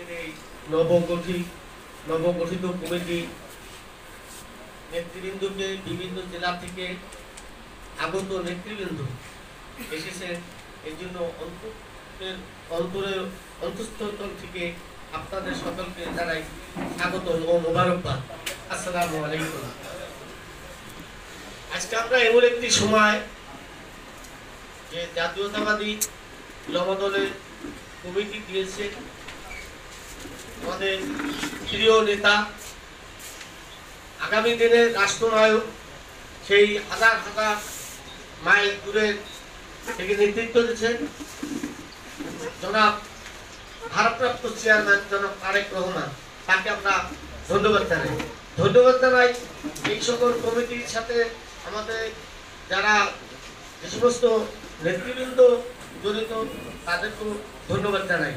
আজকের এই নবগঠিত কমিটি নেতৃবৃন্দকে বিভিন্ন জেলা থেকে আগত নেতৃবৃন্দ এসেছেন। এই জন্য অন্তঃস্থল থেকে আপনাদের সকলকে জানাই স্বাগত ও মোবারকবাদ। আসসালামু আলাইকুম। আজকে আমরা এমন একটি সময় যে জাতীয়তাবাদী উলামা দলের কমিটি দিয়েছে, আমাদের প্রিয় নেতা আগামী দিনের রাষ্ট্রনায়ক, সেই হাজার হাজার মাইল দূরে থেকে নেতৃত্ব দিচ্ছেন জনাব ভারপ্রাপ্ত চেয়ারম্যান জনাব তারেক রহমান। তাকে আমরা ধন্যবাদ জানাই। এই সকল কমিটির সাথে আমাদের যারা যে সমস্ত নেতৃবৃন্দ জড়িত তাদেরকেও ধন্যবাদ জানাই।